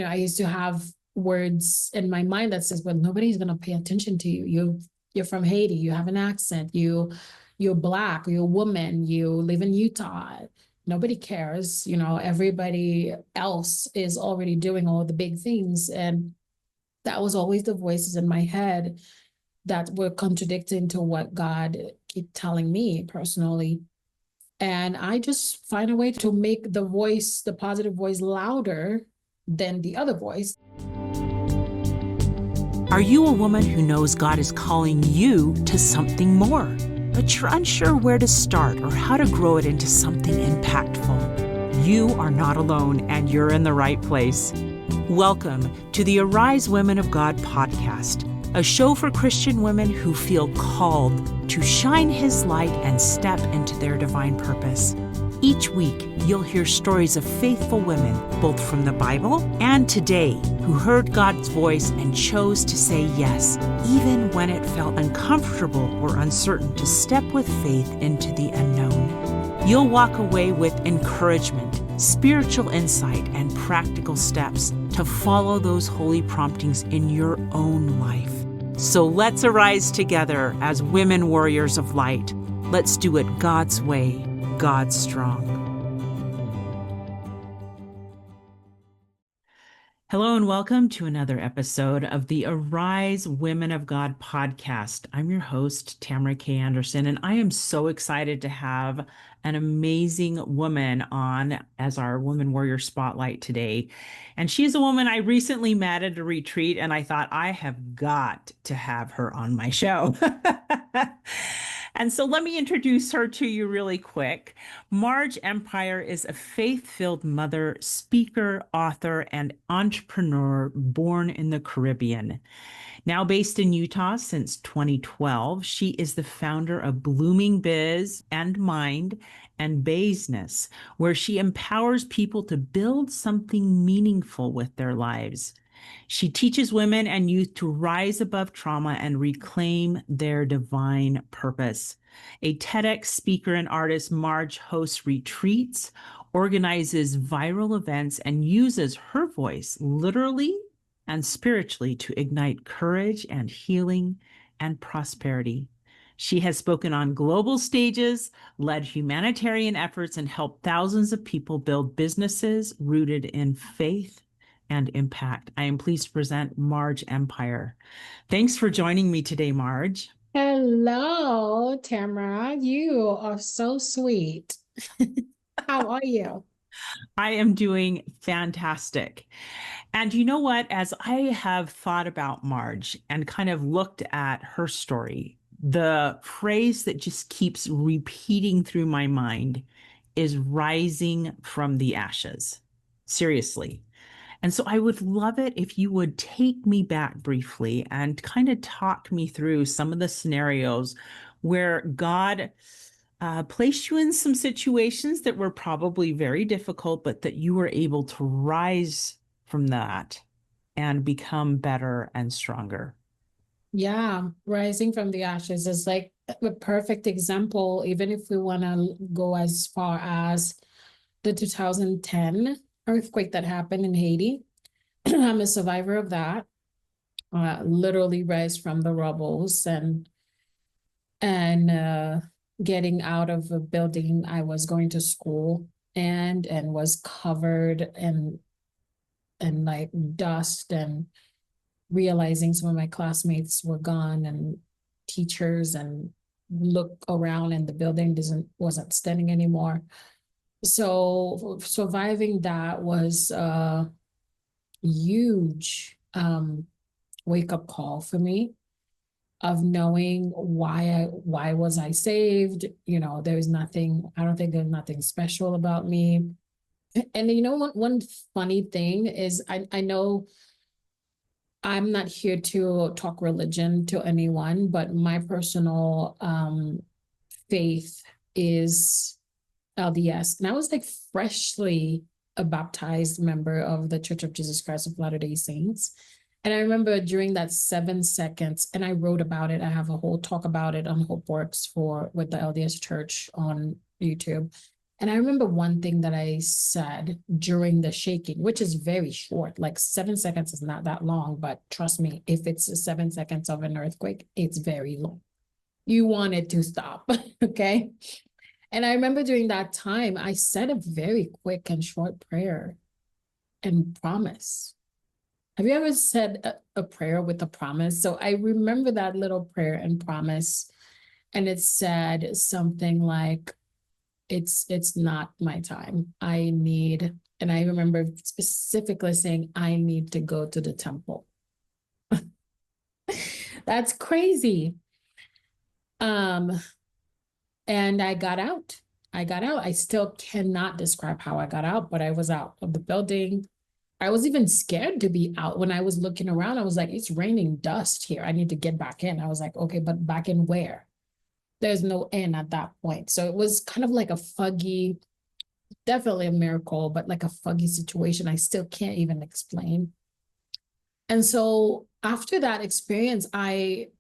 I used to have words in my mind that says, well, nobody's going to pay attention to you. You're from Haiti. You have an accent. You're Black. You're a woman. You live in Utah. Nobody cares. Everybody else is already doing all the big things. And that was always the voices in my head that were contradicting to what God keep telling me personally. And I just find a way to make the positive voice louder than the other voice. Are you a woman who knows God is calling you to something more, but you're unsure where to start or how to grow it into something impactful? You are not alone, and you're in the right place. Welcome to the Arise Women of God podcast, a show for Christian women who feel called to shine His light and step into their divine purpose. Each week, you'll hear stories of faithful women, both from the Bible and today, who heard God's voice and chose to say yes, even when it felt uncomfortable or uncertain to step with faith into the unknown. You'll walk away with encouragement, spiritual insight, and practical steps to follow those holy promptings in your own life. So let's arise together as women warriors of light. Let's do it God's way, God's strong. Hello and welcome to another episode of the Arise Women of God podcast. I'm your host, Tamara K. Anderson, and I am so excited to have an amazing woman on as our Woman Warrior Spotlight today. And she's a woman I recently met at a retreat, and I thought I have got to have her on my show. And so let me introduce her to you really quick. Marj Empire is a faith-filled mother, speaker, author, and entrepreneur born in the Caribbean. Now based in Utah since 2012, she is the founder of Blooming Biz and Mind and Business, where she empowers people to build something meaningful with their lives. She teaches women and youth to rise above trauma and reclaim their divine purpose. A TEDx speaker and artist, Marj hosts retreats, organizes viral events, and uses her voice literally and spiritually to ignite courage and healing and prosperity. She has spoken on global stages, led humanitarian efforts, and helped thousands of people build businesses rooted in faith and impact. I am pleased to present Marj Empire. Thanks for joining me today, Marj. Hello, Tamara. You are so sweet. How are you? I am doing fantastic. And you know what? As I have thought about Marj and kind of looked at her story, the phrase that just keeps repeating through my mind is rising from the ashes. Seriously. And so I would love it if you would take me back briefly and kind of talk me through some of the scenarios where God placed you in some situations that were probably very difficult, but that you were able to rise from that and become better and stronger. Yeah, rising from the ashes is like a perfect example, even if we want to go as far as the 2010 earthquake that happened in Haiti. I'm a survivor of that. Literally rise from the rubbles and getting out of a building. I was going to school and was covered and like dust, and realizing some of my classmates were gone and teachers, and look around and the building wasn't standing anymore. So surviving that was a huge wake-up call for me, of knowing why was I saved. There's nothing, I don't think there's nothing special about me. And one funny thing is, I know I'm not here to talk religion to anyone, but my personal faith is LDS. And I was like freshly a baptized member of the Church of Jesus Christ of Latter-day Saints. And I remember during that 7 seconds, and I wrote about it. I have a whole talk about it on Hope Works with the LDS Church on YouTube. And I remember one thing that I said during the shaking, which is very short, like 7 seconds is not that long, but trust me, if it's 7 seconds of an earthquake, it's very long. You want it to stop, okay? And I remember during that time, I said a very quick and short prayer and promise. Have you ever said a prayer with a promise? So I remember that little prayer and promise, and it said something like, it's not my time. I need, and I remember specifically saying, I need to go to the temple. That's crazy. Um, and I got out. I got out. I still cannot describe how I got out, but I was out of the building. I was even scared to be out. When I was looking around, I was like, it's raining dust here. I need to get back in. I was like, okay, but back in where? There's no in at that point. So it was kind of like a foggy, definitely a miracle, but like a foggy situation I still can't even explain. And so after that experience, I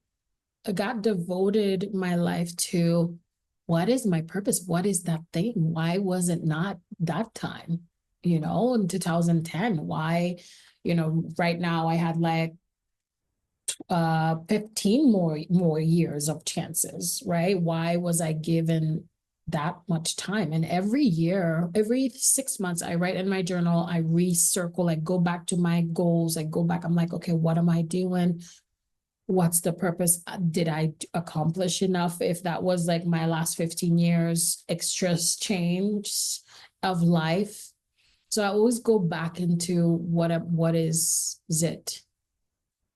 got devoted my life to what is my purpose? What is that thing? Why was it not that time? In 2010, why, right now I had like 15 more years of chances, right? Why was I given that much time? And every year, every 6 months, I write in my journal, I recircle, I go back to my goals, I go back, I'm like, okay, what am I doing? What's the purpose? Did I accomplish enough? If that was like my last 15 years, extra change of life. So I always go back into what is it?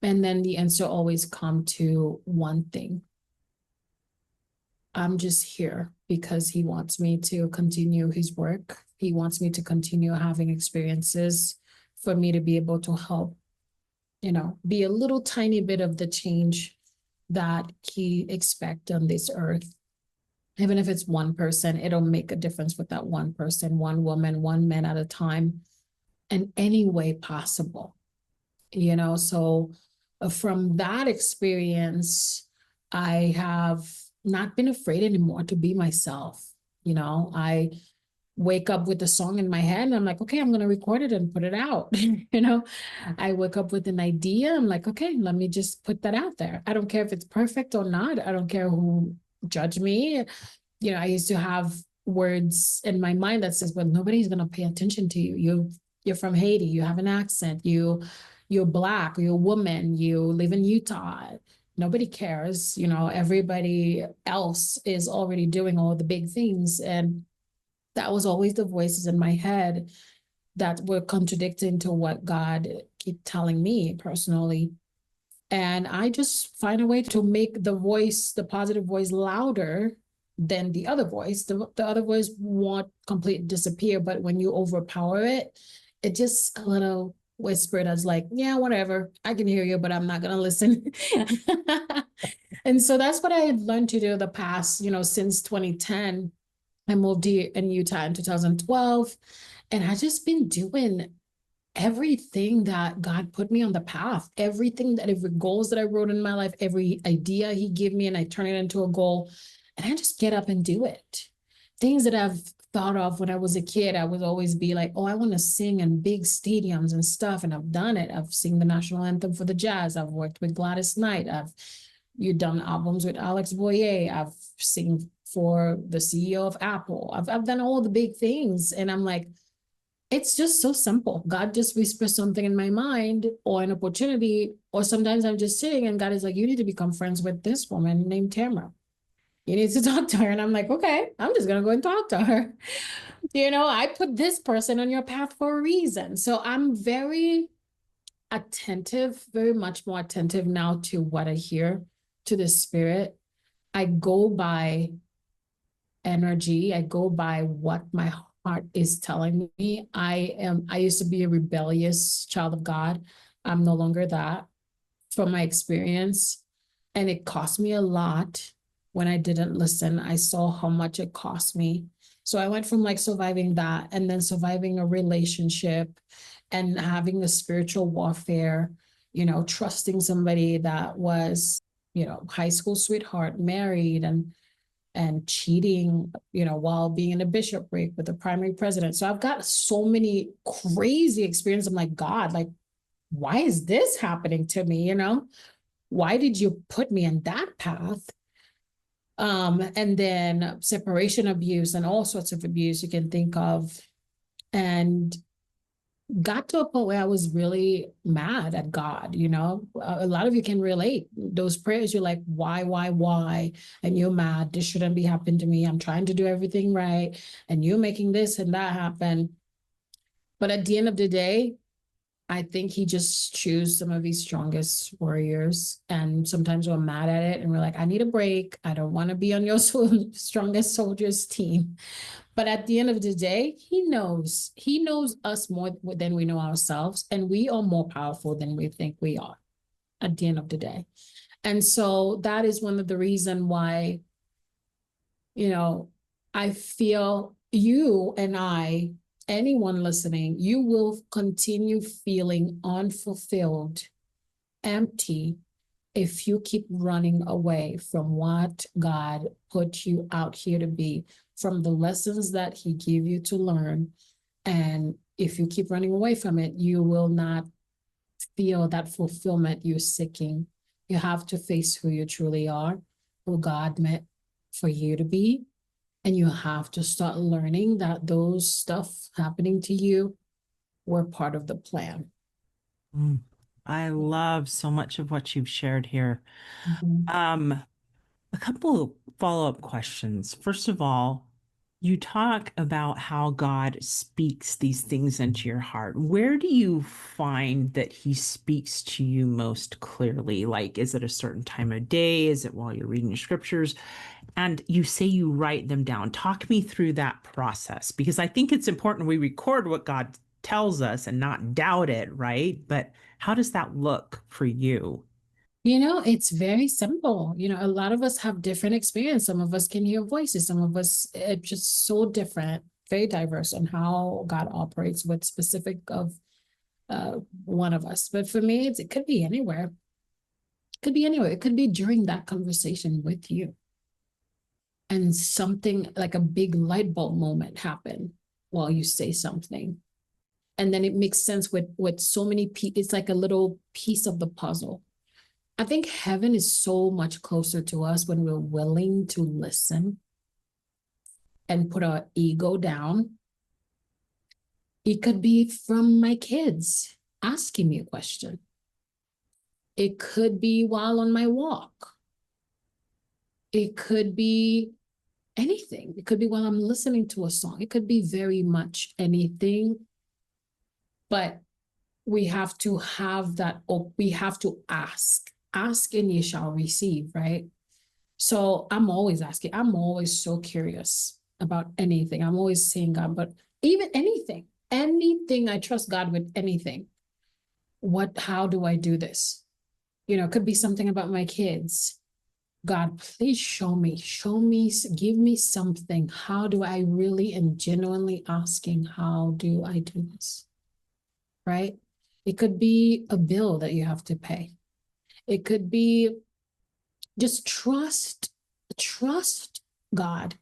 And then the answer always come to one thing. I'm just here because he wants me to continue his work. He wants me to continue having experiences for me to be able to help, be a little tiny bit of the change that he expects on this earth. Even if it's one person, it'll make a difference with that one person, one woman, one man at a time, in any way possible. So from that experience, I have not been afraid anymore to be myself. I wake up with a song in my head and I'm like, okay, I'm going to record it and put it out. I wake up with an idea. I'm like, okay, let me just put that out there. I don't care if it's perfect or not. I don't care who judge me. I used to have words in my mind that says, well, nobody's going to pay attention to you. You're from Haiti. You have an accent. You're Black. You're a woman. You live in Utah. Nobody cares. Everybody else is already doing all the big things. And that was always the voices in my head that were contradicting to what God keep telling me personally. And I just find a way to make the positive voice louder than the other voice. The other voice won't completely disappear, but when you overpower it, it just a little whisper that's like, yeah, whatever, I can hear you, but I'm not gonna listen. And so that's what I had learned to do the past, since 2010. I moved here in Utah in 2012, and I just been doing everything that God put me on the path, everything that every goals that I wrote in my life, every idea he gave me, and I turn it into a goal, and I just get up and do it. Things that I've thought of when I was a kid, I would always be like, oh, I want to sing in big stadiums and stuff. And I've done it. I've sung the national anthem for the Jazz. I've worked with Gladys Knight. You've done albums with Alex Boyer. I've sing for the CEO of Apple. I've done all the big things. And I'm like, it's just so simple. God just whispers something in my mind or an opportunity, or sometimes I'm just sitting and God is like, you need to become friends with this woman named Tamara. You need to talk to her. And I'm like, okay, I'm just going to go and talk to her. I put this person on your path for a reason. So I'm very attentive, very much more attentive now to what I hear, to the spirit. I go by energy. I go by what my heart is telling me. I used to be a rebellious child of God. I'm no longer that from my experience. And it cost me a lot when I didn't listen. I saw how much it cost me. So I went from like surviving that and then surviving a relationship and having the spiritual warfare, trusting somebody that was, high school sweetheart, married, and and cheating, while being in a bishopric with the primary president. So I've got so many crazy experiences. I'm like, God, like, why is this happening to me? Why did you put me in that path? And then separation abuse and all sorts of abuse you can think of. And got to a point where I was really mad at God. A lot of you can relate. Those prayers, you're like, why? And you're mad. This shouldn't be happening to me. I'm trying to do everything right. And you're making this and that happen. But at the end of the day, I think he just chooses some of his strongest warriors. And sometimes we're mad at it and we're like, I need a break. I don't want to be on your strongest soldiers team. But at the end of the day, he knows us more than we know ourselves. And we are more powerful than we think we are at the end of the day. And so that is one of the reasons why, I feel you and anyone listening, you will continue feeling unfulfilled, empty, if you keep running away from what God put you out here to be, from the lessons that he gave you to learn. And if you keep running away from it, you will not feel that fulfillment you're seeking. You have to face who you truly are, who God meant for you to be. And you have to start learning that those stuff happening to you were part of the plan. I love so much of what you've shared here. Mm-hmm. A couple of follow-up questions. First of all, you talk about how God speaks these things into your heart. Where do you find that he speaks to you most clearly? Like, is it a certain time of day? Is it while you're reading your scriptures? And you say you write them down. Talk me through that process, because I think it's important we record what God tells us and not doubt it, right? But how does that look for you? It's very simple. A lot of us have different experience. Some of us can hear voices. Some of us, it's just so different, very diverse on how God operates with specific of one of us. But for me, it could be anywhere. It could be anywhere. It could be during that conversation with you. And something like a big light bulb moment happen while you say something. And then it makes sense with so many people. It's like a little piece of the puzzle. I think heaven is so much closer to us when we're willing to listen and put our ego down. It could be from my kids asking me a question. It could be while on my walk. It could be anything. It could be while I'm listening to a song. It could be very much anything. But we have to have that, we have to ask. Ask and you shall receive, right? So I'm always asking. I'm always so curious about anything. I'm always saying God, but even anything, I trust God with anything. How do I do this? It could be something about my kids. God, please show me, give me something. How do I really and genuinely asking, how do I do this? Right? It could be a bill that you have to pay. It could be just trust God.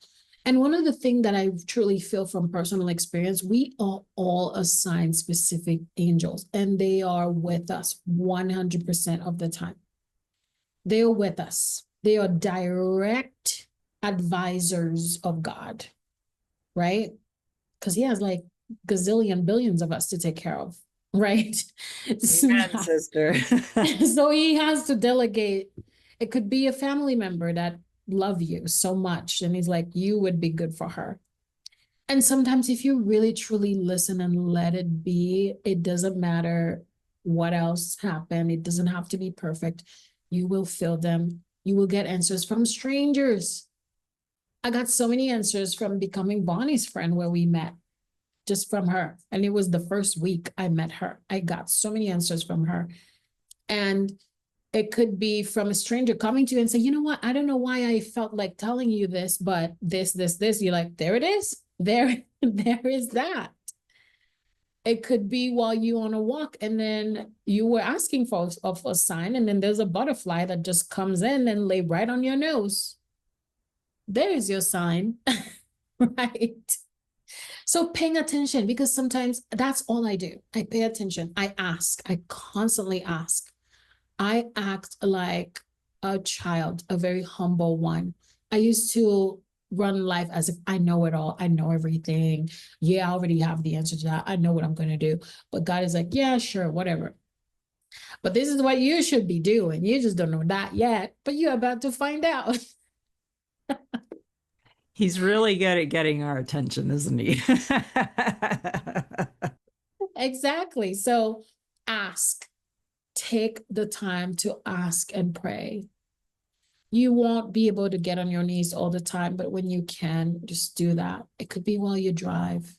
And one of the things that I truly feel from personal experience, we are all assigned specific angels, and they are with us 100% of the time. They are with us. They are direct advisors of God, right? Because he has like gazillion billions of us to take care of, right? Amen, sister. So he has to delegate. It could be a family member that love you so much, and he's like, you would be good for her. And sometimes if you really truly listen and let it be, it doesn't matter what else happened. It doesn't have to be perfect. You will feel them. You will get answers from strangers. I got so many answers from becoming Bonnie's friend where we met, just from her. And it was the first week I met her. I got so many answers from her. And it could be from a stranger coming to you and say, you know what? I don't know why I felt like telling you this, but this. You're like, there it is. There is that. It could be while you on a walk and then you were asking for a sign, and then there's a butterfly that just comes in and lay right on your nose. There is your sign, right? So paying attention, because sometimes that's all I do. I pay attention. I ask. I constantly ask. I act like a child, a very humble one. I used to run life as if I know it all. I know everything. Yeah, I already have the answer to that. I know what I'm going to do. But God is like, yeah, sure, whatever. But this is what you should be doing. You just don't know that yet, but you're about to find out. He's really good at getting our attention, isn't he? Exactly. So ask, take the time to ask and pray. You won't be able to get on your knees all the time, but when you can, just do that. It could be while you drive,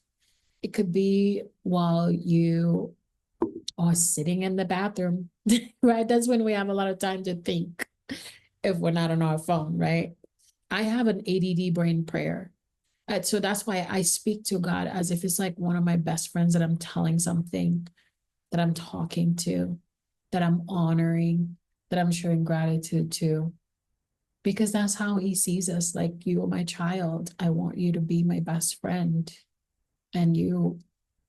it could be while you are sitting in the bathroom, right? That's when we have a lot of time to think if we're not on our phone, right? I have an ADD brain prayer. So that's why I speak to God as if it's like one of my best friends that I'm telling something, that I'm talking to, that I'm honoring, that I'm showing gratitude to, because that's how he sees us. Like, you are my child. I want you to be my best friend. And you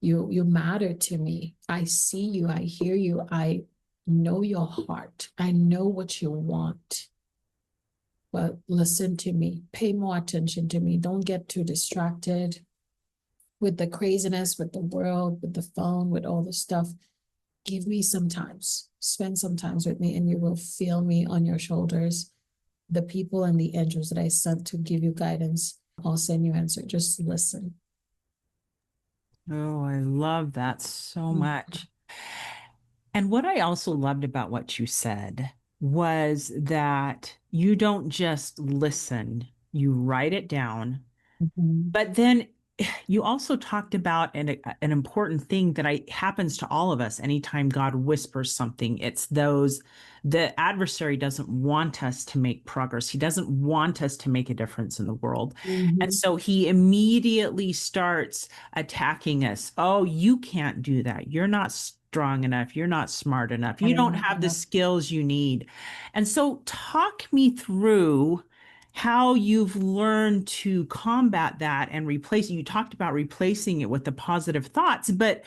matter to me. I see you, I hear you, I know your heart. I know what you want. But listen to me. Pay more attention to me. Don't get too distracted with the craziness, with the world, with the phone, with all the stuff. Give me some times. Spend some times with me, and you will feel me on your shoulders. The people and the angels that I sent to give you guidance, I'll send you answer. Just listen. Oh, I love that so Mhm. much. And what I also loved about what you said was that you don't just listen, you write it down. Mhm. But then you also talked about an important thing that happens to all of us anytime God whispers something. It's those, the adversary doesn't want us to make progress. He doesn't want us to make a difference in the world. And Mhm. so he immediately starts attacking us. Oh, you can't do that. You're not strong enough. You're not smart enough. I You don't love have the that. skills you need. And so talk me through how you've learned to combat that and replace it. You talked about replacing it with the positive thoughts, but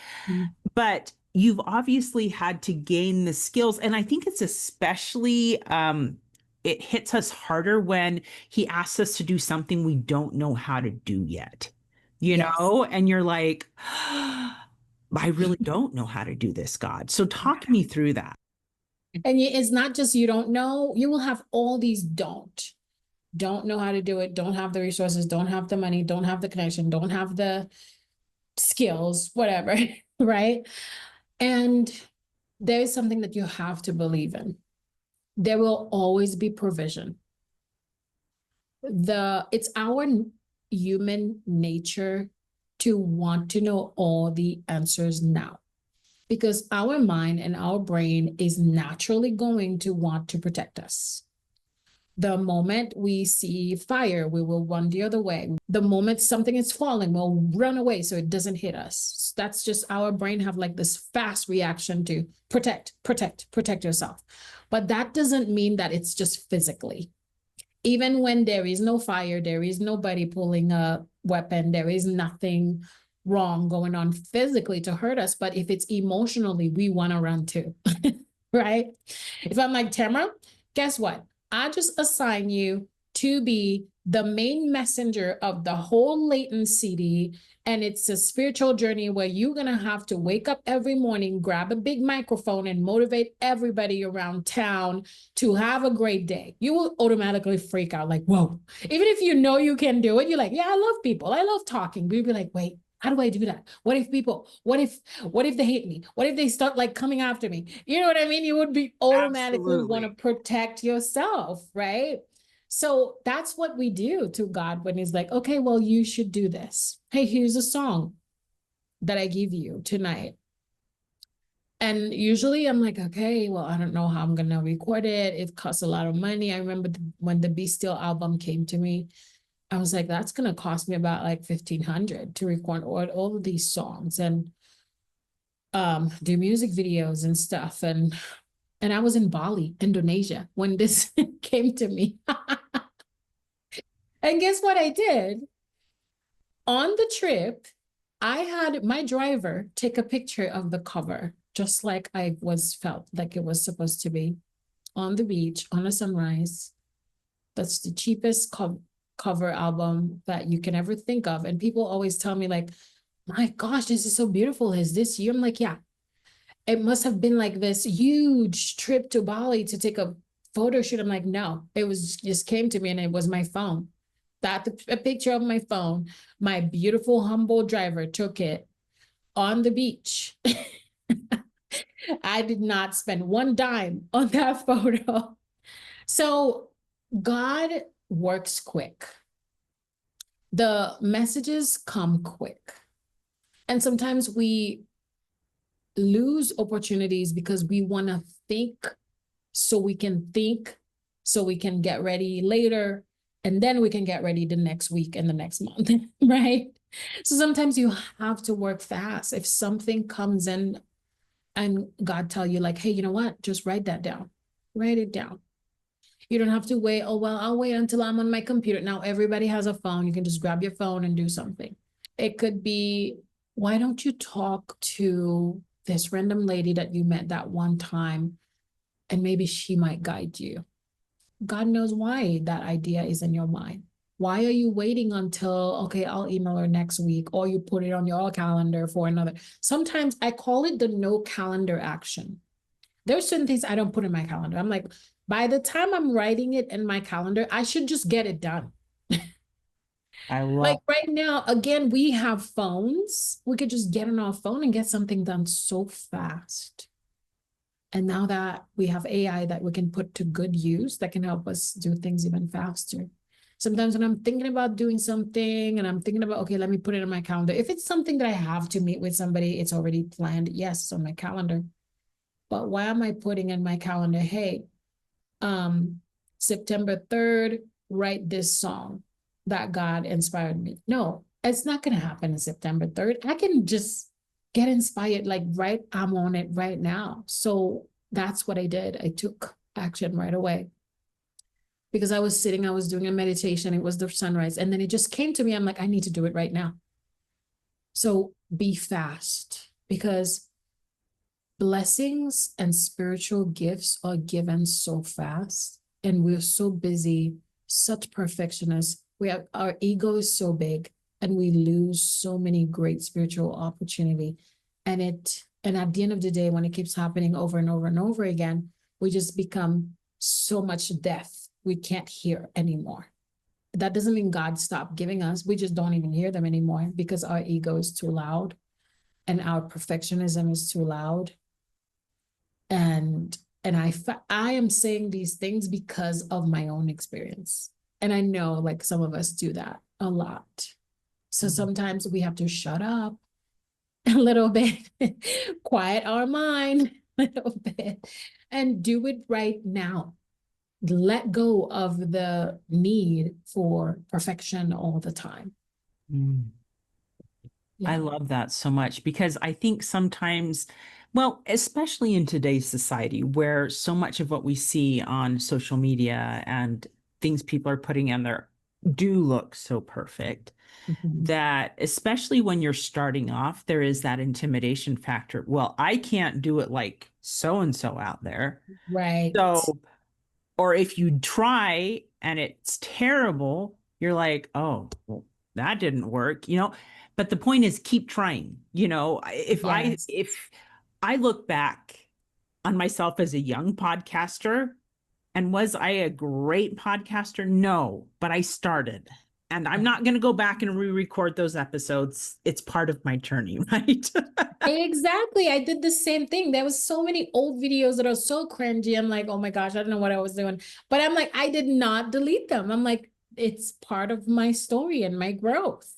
you've obviously had to gain the skills. And I think it's especially it hits us harder when he asks us to do something we don't know how to do yet. Yes. And you're like, I really don't know how to do this, God. So talk me through that. And it's not just you don't know, you will have all these don't know how to do it, don't have the resources, don't have the money, don't have the connection, don't have the skills, whatever, right? And there is something that you have to believe in. There will always be provision. It's our human nature to want to know all the answers now, because our mind and our brain is naturally going to want to protect us. The moment we see fire, we will run the other way. The moment something is falling, we'll run away so it doesn't hit us. That's just our brain have like this fast reaction to protect, protect, protect yourself. But that doesn't mean that it's just physically. Even when there is no fire, there is nobody pulling a weapon, there is nothing wrong going on physically to hurt us. But if it's emotionally, we want to run too, right? If I'm like, Tamara, guess what? I just assign you to be the main messenger of the whole latent city. And it's a spiritual journey where you're going to have to wake up every morning, grab a big microphone, and motivate everybody around town to have a great day. You will automatically freak out like, whoa. Even if you know you can do it, you're like, yeah, I love people. I love talking. But you'll be like, wait, how do I do that? What if they hate me? What if they start like coming after me? You know what I mean? You would be automatically want to Absolutely. protect yourself, right? So that's what we do to God when he's like, okay, well, you should do this. Hey, here's a song that I give you tonight. And usually I'm like, okay, well, I don't know how I'm gonna record it. It costs a lot of money. I remember when the Be Still album came to me, I was like, that's gonna cost me about like 1,500 to record all of these songs and do music videos and stuff. And I was in Bali, Indonesia, when this came to me. And guess what I did? On the trip, I had my driver take a picture of the cover, just like I was felt like it was supposed to be on the beach on a sunrise. That's the cheapest cover album that you can ever think of. And people always tell me, like, my gosh, this is so beautiful. Is this you? I'm like, yeah, it must have been like this huge trip to Bali to take a photo shoot. I'm like, no, it was just came to me and it was my phone. That a picture of my phone, my beautiful, humble driver took it on the beach. I did not spend one dime on that photo. So God works quick. The messages come quick. And sometimes we lose opportunities because we want to think so we can get ready later, and then we can get ready the next week and the next month. Right? So sometimes you have to work fast. If something comes in and God tell you, like, hey, you know what, just write that down, write it down. You don't have to wait. Oh, well, I'll wait until I'm on my computer. Now everybody has a phone. You can just grab your phone and do something. It could be, why don't you talk to this random lady that you met that one time, and maybe she might guide you. God knows why that idea is in your mind. Why are you waiting until, okay, I'll email her next week, or you put it on your calendar for another? Sometimes I call it the no calendar action. There's certain things I don't put in my calendar. I'm like, by the time I'm writing it in my calendar, I should just get it done. I Like love. right now, again, we have phones. We could just get on our phone and get something done so fast. And now that we have AI that we can put to good use, that can help us do things even faster. Sometimes when I'm thinking about doing something and I'm thinking about, okay, let me put it in my calendar. If it's something that I have to meet with somebody, it's already planned. Yes, it's on my calendar. But why am I putting in my calendar, hey, um, September 3rd, write this song that God inspired me? No, it's not going to happen on September 3rd. I can just get inspired, like, right, I'm on it right now. So that's what I did. I took action right away because I was sitting, I was doing a meditation. It was the sunrise. And then it just came to me. I'm like, I need to do it right now. So be fast, because blessings and spiritual gifts are given so fast, and we're so busy, such perfectionists. Our ego is so big, and we lose so many great spiritual opportunity. And at the end of the day, when it keeps happening over and over and over again, we just become so much deaf. We can't hear anymore. That doesn't mean God stopped giving us. We just don't even hear them anymore because our ego is too loud and our perfectionism is too loud. And I am saying these things because of my own experience, and I know, like, some of us do that a lot. So sometimes we have to shut up a little bit, quiet our mind a little bit, and do it right now. Let go of the need for perfection all the time. Mm. I Yeah. love that so much because I think sometimes, well, especially in today's society where so much of what we see on social media and things people are putting in there do look so perfect, Mhm. that especially when you're starting off, there is that intimidation factor. Well, I can't do it like so and so out there. Right. So, or if you try and it's terrible, you're like, oh, well, that didn't work, But the point is keep trying. Yes. If I look back on myself as a young podcaster, and was I a great podcaster? No, but I started. And I'm not going to go back and re-record those episodes. It's part of my journey, right? Exactly. I did the same thing. There was so many old videos that are so cringy. I'm like, oh my gosh, I don't know what I was doing. But I'm like, I did not delete them. I'm like, it's part of my story and my growth.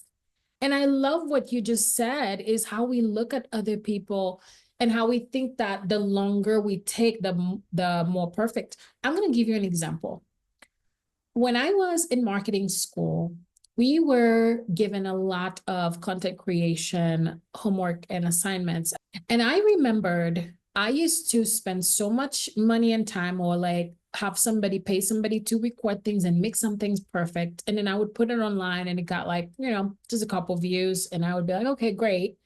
And I love what you just said, is how we look at other people and how we think that the longer we take, the more perfect. I'm going to give you an example. When I was in marketing school, we were given a lot of content creation, homework, and assignments. And I remembered I used to spend so much money and time, or like have somebody pay somebody to record things and make some things perfect. And then I would put it online and it got like, just a couple views. And I would be like, okay, great.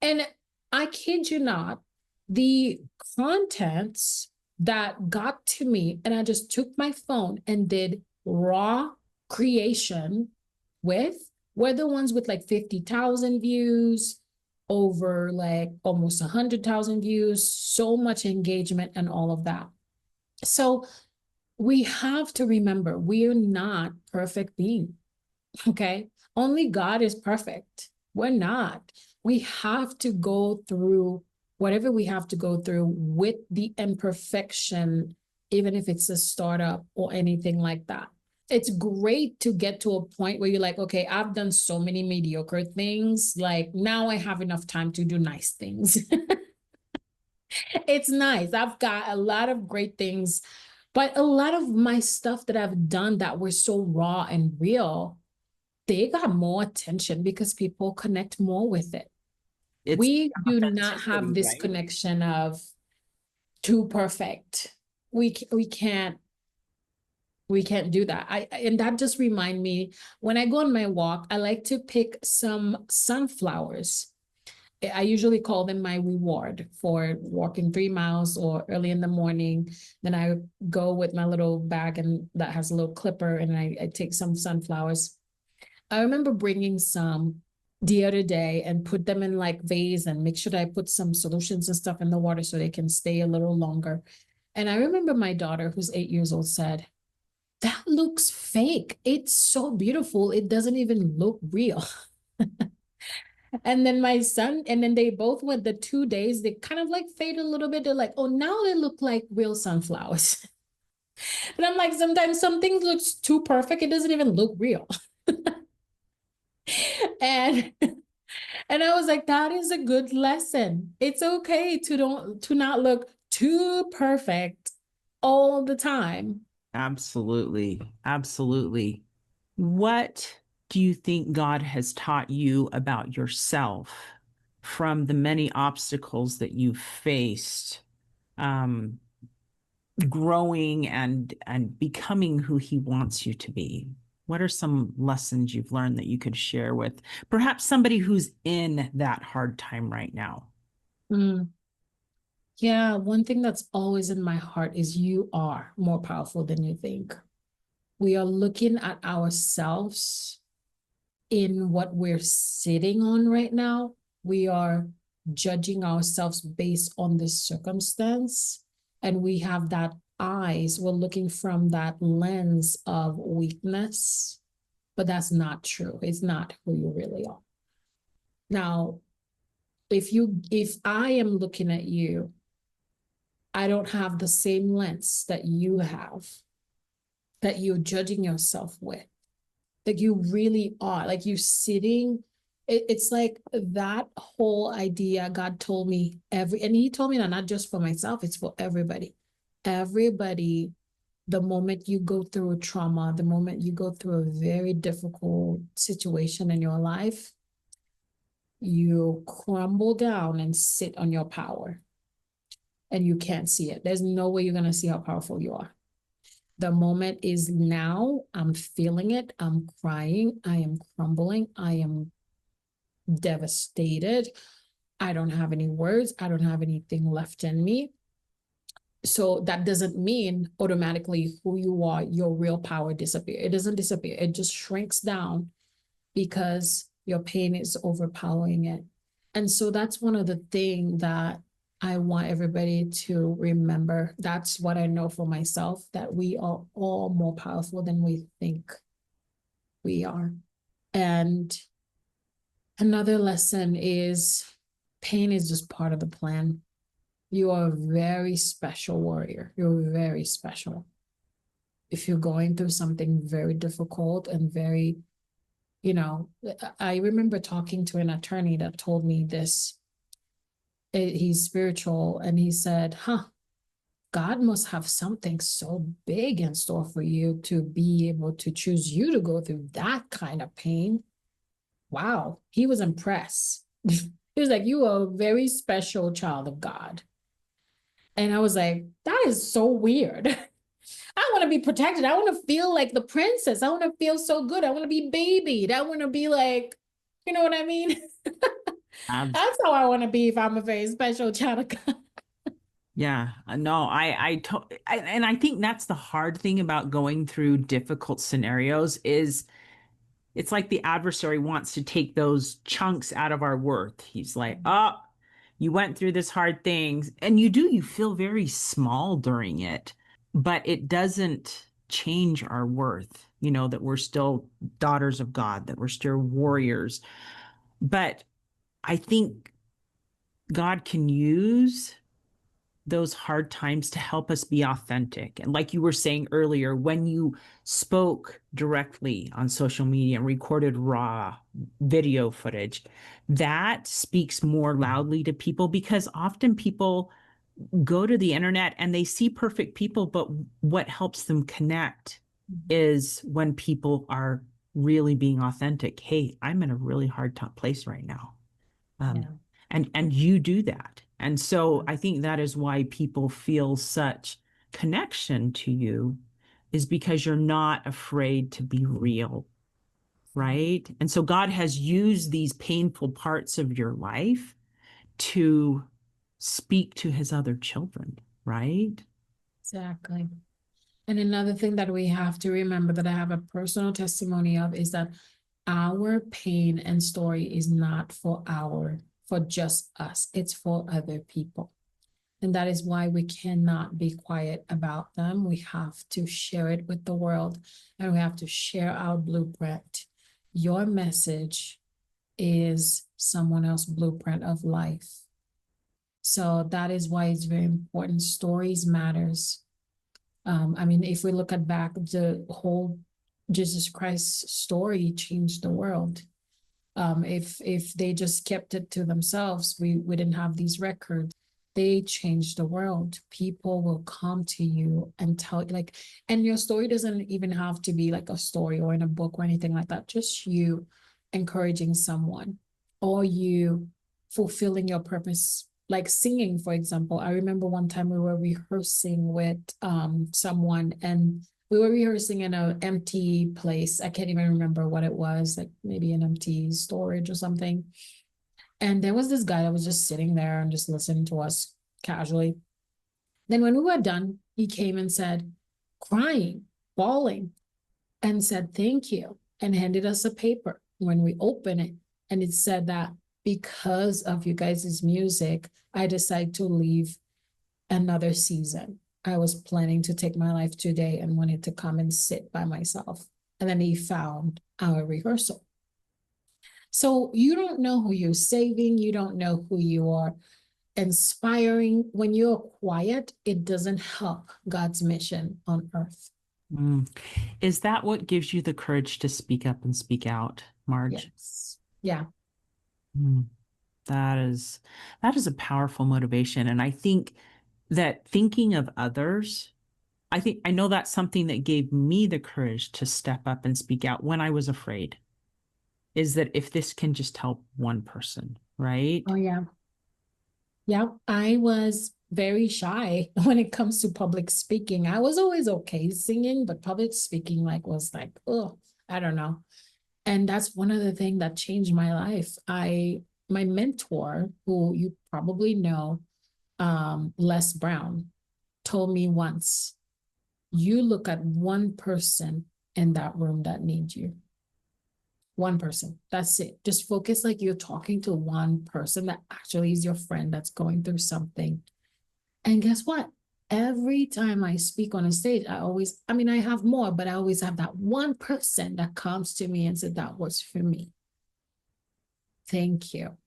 And I kid you not, the contents that got to me, and I just took my phone and did raw creation with, were the ones with like 50,000 views, over like almost 100,000 views, so much engagement and all of that. So we have to remember we're not perfect beings. Okay. Only God is perfect. We're not. We have to go through whatever we have to go through with the imperfection, even if it's a startup or anything like that. It's great to get to a point where you're like, okay, I've done so many mediocre things. Like now I have enough time to do nice things. It's nice. I've got a lot of great things, but a lot of my stuff that I've done that were so raw and real, they got more attention because people connect more with it. It's We do not have authenticity, this right? connection of too perfect. We can't do that. And that just remind me, when I go on my walk, I like to pick some sunflowers. I usually call them my reward for walking 3 miles or early in the morning. Then I go with my little bag and that has a little clipper and I take some sunflowers. I remember bringing some the other day and put them in like vase and make sure that I put some solutions and stuff in the water so they can stay a little longer. And I remember my daughter, who's 8 years old, said, "That looks fake. It's so beautiful. It doesn't even look real." And then my son, and then they both went the 2 days, they kind of like fade a little bit. They're like, oh, now they look like real sunflowers. And I'm like, sometimes something looks too perfect. It doesn't even look real. And and I was like, that is a good lesson. It's okay to not look too perfect all the time. Absolutely. Absolutely. What do you think God has taught you about yourself from the many obstacles that you've faced, um, growing and becoming who He wants you to be? What are some lessons you've learned that you could share with perhaps somebody who's in that hard time right now? Mm. Yeah, one thing that's always in my heart is you are more powerful than you think. We are looking at ourselves in what we're sitting on right now. We are judging ourselves based on this circumstance. And we have that eyes, we're looking from that lens of weakness, but that's not true. It's not who you really are. Now, if I am looking at you, I don't have the same lens that you have, that you're judging yourself with. Like you really are, like you sitting, it's like that whole idea. God told me and he told me that not just for myself, it's for everybody. Everybody, the moment you go through a trauma, the moment you go through a very difficult situation in your life, you crumble down and sit on your power and you can't see it. There's no way you're going to see how powerful you are. The moment is now. I'm feeling it. I'm crying. I am crumbling. I am devastated. I don't have any words. I don't have anything left in me. So that doesn't mean automatically who you are, your real power disappear. It doesn't disappear. It just shrinks down because your pain is overpowering it. And so that's one of the things that I want everybody to remember. That's what I know for myself, that we are all more powerful than we think we are. And another lesson is pain is just part of the plan. You are a very special warrior. You're very special. If you're going through something very difficult and very, I remember talking to an attorney that told me this. He's spiritual, and he said, God must have something so big in store for you to be able to choose you to go through that kind of pain. Wow. He was impressed. He was like, you are a very special child of God. And I was like, that is so weird. want to be protected. I want to feel like the princess. I want to feel so good. I want to be babied. I want to be like, you know what I mean? Abs- That's how I want to be if I'm a very special child of God. yeah, no, and I think that's the hard thing about going through difficult scenarios is it's like the adversary wants to take those chunks out of our worth. He's like, oh, you went through this hard thing. And you feel very small during it, but it doesn't change our worth, that we're still daughters of God, that we're still warriors. But I think God can use those hard times to help us be authentic. And like you were saying earlier, when you spoke directly on social media and recorded raw video footage, that speaks more loudly to people because often people go to the internet and they see perfect people, but what helps them connect is when people are really being authentic. Hey, I'm in a really hard place right now. Um, Yeah. and you do that. And so I think that is why people feel such connection to you is because you're not afraid to be real, right? And so God has used these painful parts of your life to speak to his other children, right? Exactly. And another thing that we have to remember that I have a personal testimony of is that our pain and story is not for just us. It's for other people. And that is why we cannot be quiet about them. We have to share it with the world and we have to share our blueprint. Your message is someone else's blueprint of life. So that is why it's very important. Stories matters. I mean, if we look at back, the whole Jesus Christ story changed the world. If they just kept it to themselves, we didn't have these records. They changed the world. People will come to you and tell like, and your story doesn't even have to be like a story or in a book or anything like that. Just you encouraging someone or you fulfilling your purpose, like singing, for example. I remember one time we were rehearsing with someone and we were rehearsing in an empty place. I can't even remember what it was, like maybe an empty storage or something. And there was this guy that was just sitting there and just listening to us casually. Then when we were done, he came and said, crying, bawling, and said, thank you, and handed us a paper. When we opened it, and it said that because of you guys' music, I decided to leave another season. I was planning to take my life today and wanted to come and sit by myself. And then he found our rehearsal. So you don't know who you're saving, you don't know who you are inspiring. When you're quiet, it doesn't help God's mission on earth. Mm. Is that what gives you the courage to speak up and speak out, Marj? Yes. Yeah. Mm. That is a powerful motivation. And I think that thinking of others, I know that's something that gave me the courage to step up and speak out when I was afraid, is that if this can just help one person, right? Oh, yeah. Yeah. I was very shy when it comes to public speaking. I was always okay singing, but public speaking was like, oh, I don't know. And that's one of the things that changed my life. My mentor, who you probably know, Les Brown, told me once, you look at one person in that room that needs you. One person. That's it. Just focus like you're talking to one person that actually is your friend that's going through something. And guess what? Every time I speak on a stage, I mean, I have more, but I always have that one person that comes to me and said, that was for me. Thank you.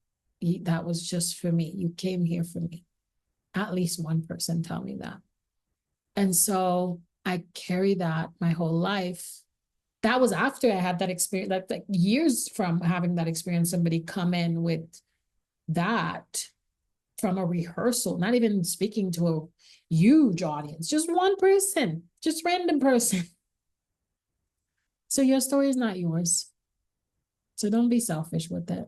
That was just for me. You came here for me. At least one person tell me that. And so I carry that my whole life. That was after I had that experience, like years from having that experience, somebody come in with that from a rehearsal, not even speaking to a huge audience, just one person, just random person. So your story is not yours. So don't be selfish with it.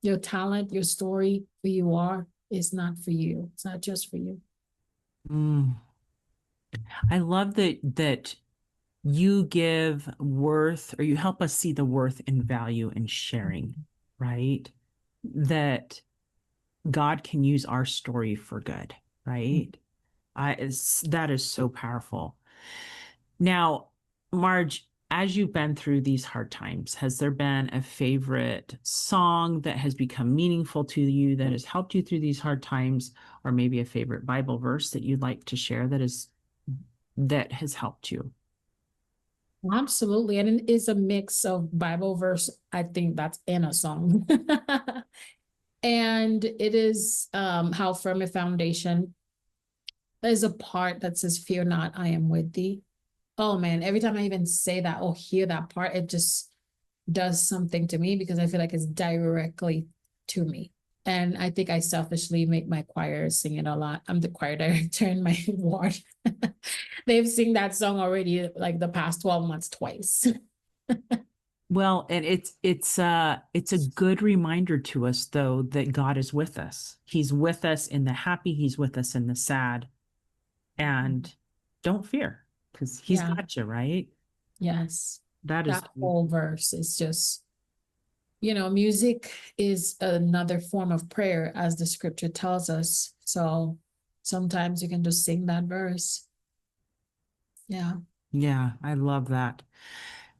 Your talent, your story, who you are, is not for you. It's not just for you. Mm. I love that you give worth, or you help us see the worth and value in sharing, right? That God can use our story for good, right? That is so powerful. Now, Marj, as you've been through these hard times, has there been a favorite song that has become meaningful to you that has helped you through these hard times, or maybe a favorite Bible verse that you'd like to share that has helped you? Absolutely. And it is a mix of Bible verse, I think that's in a song. And it is How Firm a Foundation. There's a part that says, Fear not, I am with thee. Oh man, every time I even say that or hear that part, it just does something to me because I feel like it's directly to me. And I think I selfishly make my choir sing it a lot. I'm the choir director in my ward. They've sing that song already like the past 12 months twice. Well, and it's a good reminder to us though that God is with us. He's with us in the happy, he's with us in the sad. And don't fear because he's Yeah, got you, right? yes. That is That whole verse is just, music is another form of prayer, as the scripture tells us. So sometimes you can just sing that verse. Yeah. yeah, I love that.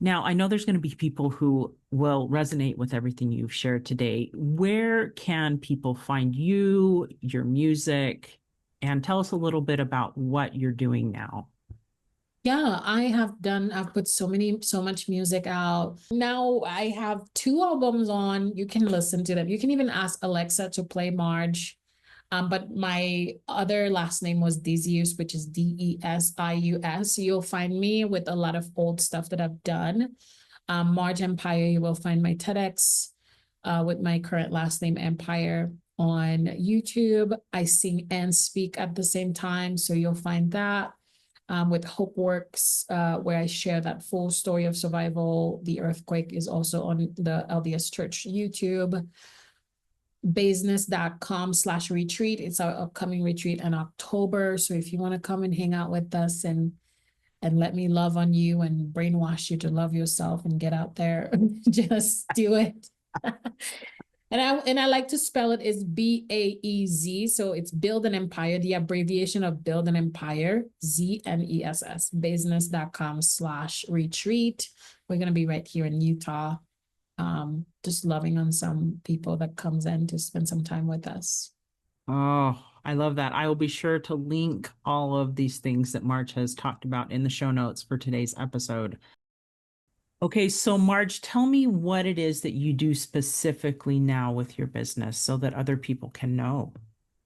Now, I know there's going to be people who will resonate with everything you've shared today. Where can people find you, your music, and tell us a little bit about what you're doing now? Yeah, I've put so much music out. Now I have two albums on. You can listen to them. You can even ask Alexa to play Marj. But my other last name was Desius, which is Desius. You'll find me with a lot of old stuff that I've done. Marj Empire, you will find my TEDx with my current last name Empire on YouTube. I sing and speak at the same time, so you'll find that. With HopeWorks, where I share that full story of survival. The earthquake is also on the LDS Church YouTube. Business.com/retreat. It's our upcoming retreat in October. So if you want to come and hang out with us and let me love on you and brainwash you to love yourself and get out there, just do it. And I like to spell it is BAEZ. So it's Build an Empire, the abbreviation of Build an Empire, ZNESS, business.com/retreat. We're going to be right here in Utah. Just loving on some people that comes in to spend some time with us. Oh, I love that. I will be sure to link all of these things that Marj has talked about in the show notes for today's episode. Okay, so Marj, tell me what it is that you do specifically now with your business so that other people can know.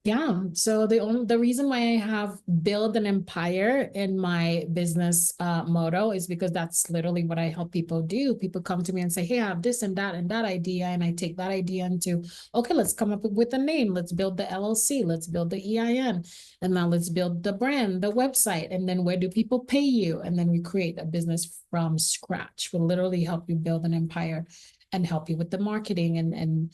Yeah. So the reason why I have build an empire in my business motto is because that's literally what I help people do. People come to me and say, "Hey, I have this and that idea," and I take that idea into, okay, let's come up with a name. Let's build the LLC. Let's build the EIN, and now let's build the brand, the website, and then where do people pay you? And then we create a business from scratch. We'll literally help you build an empire and help you with the marketing and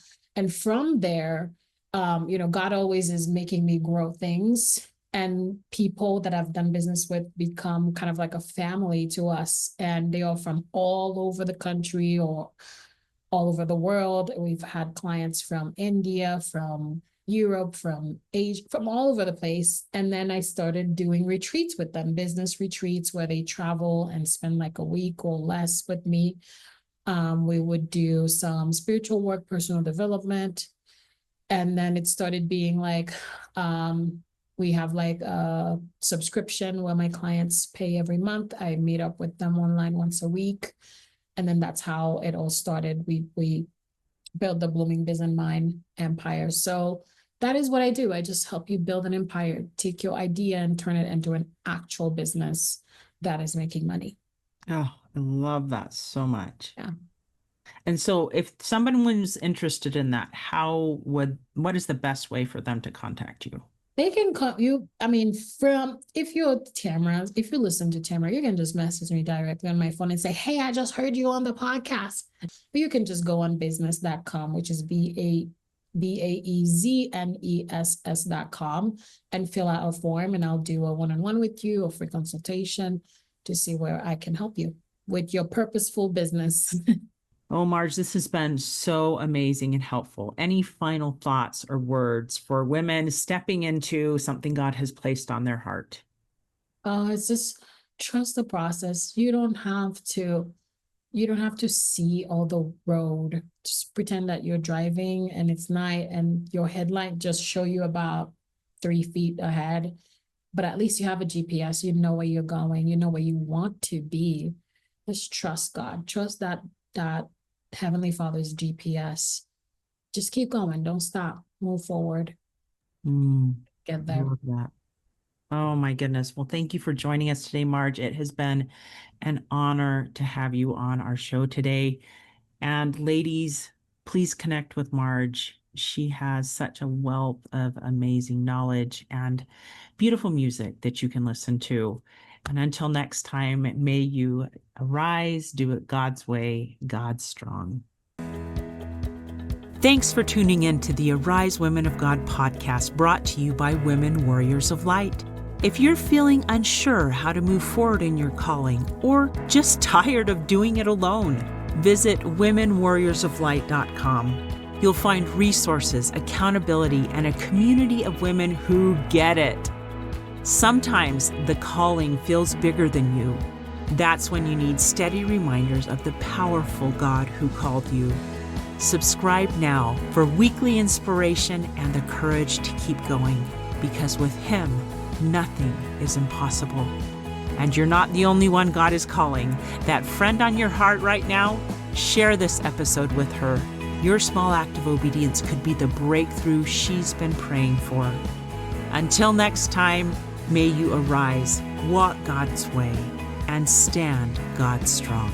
from there God always is making me grow things, and people that I've done business with become kind of like a family to us, and they are from all over the country or all over the world. We've had clients from India, from Europe, from Asia, from all over the place. And then I started doing retreats with them, business retreats where they travel and spend like a week or less with me. We would do some spiritual work, personal development, and then it started being like we have like a subscription where my clients pay every month. I meet up with them online once a week, and then that's how it all started. We build the Blooming Business Mind Empire. So that is what I do. I just help you build an empire, take your idea and turn it into an actual business that is making money. Oh, I love that so much. Yeah. And so if someone was interested in that, what is the best way for them to contact you? They can call you. I mean, if you're Tamara, if you listen to Tamara, you can just message me directly on my phone and say, "Hey, I just heard you on the podcast." Or you can just go on business.com, which is BAEZNESS.com, and fill out a form, and I'll do a one-on-one with you, a free consultation to see where I can help you with your purposeful business. Oh, Marj, this has been so amazing and helpful. Any final thoughts or words for women stepping into something God has placed on their heart? It's just trust the process. You don't have to see all the road. Just pretend that you're driving and it's night and your headlight just show you about 3 feet ahead. But at least you have a GPS, you know where you're going, you know where you want to be. Just trust God. Trust that Heavenly Father's GPS. Just keep going. Don't stop. Move forward. Get I there. love that. Oh my goodness. Well, thank you for joining us today, Marj. It has been an honor to have you on our show today. And ladies, please connect with Marj. She has such a wealth of amazing knowledge and beautiful music that you can listen to. And until next time, may you arise, do it God's way, God's strong. Thanks for tuning in to the Arise Women of God podcast, brought to you by Women Warriors of Light. If you're feeling unsure how to move forward in your calling, or just tired of doing it alone, visit womenwarriorsoflight.com. You'll find resources, accountability, and a community of women who get it. Sometimes the calling feels bigger than you. That's when you need steady reminders of the powerful God who called you. Subscribe now for weekly inspiration and the courage to keep going, because with Him, nothing is impossible. And you're not the only one God is calling. That friend on your heart right now, share this episode with her. Your small act of obedience could be the breakthrough she's been praying for. Until next time, may you arise, walk God's way, and stand God strong.